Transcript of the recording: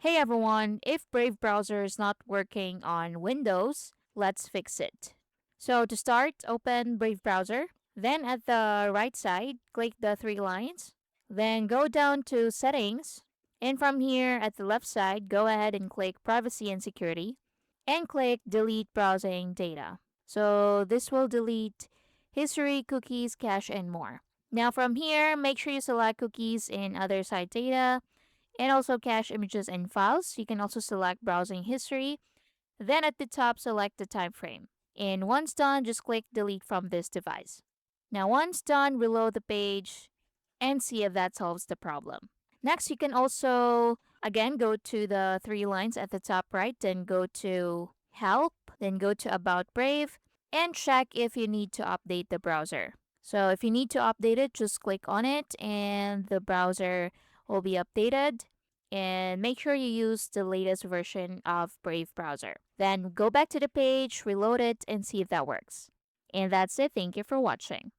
Hey everyone, if Brave browser is not working on Windows, let's fix it. So to start, open Brave browser. Then at the right side, click the three lines. Then go down to settings. And from here at the left side, go ahead and click privacy and security and click delete browsing data. So this will delete history, cookies, cache, and more. Now from here, make sure you select cookies and other site data and also cache images and files. You can also select browsing history. Then at the top, select the time frame. And once done, just click delete from this device. Now, once done, reload the page and see if that solves the problem. Next, you can also again go to the three lines at the top right, then go to help, then go to about Brave, and check if you need to update the browser. So, if you need to update it, just click on it and the browser will be updated. And make sure you use the latest version of Brave browser. Then go back to the page, reload it, and see if that works. And that's it. Thank you for watching.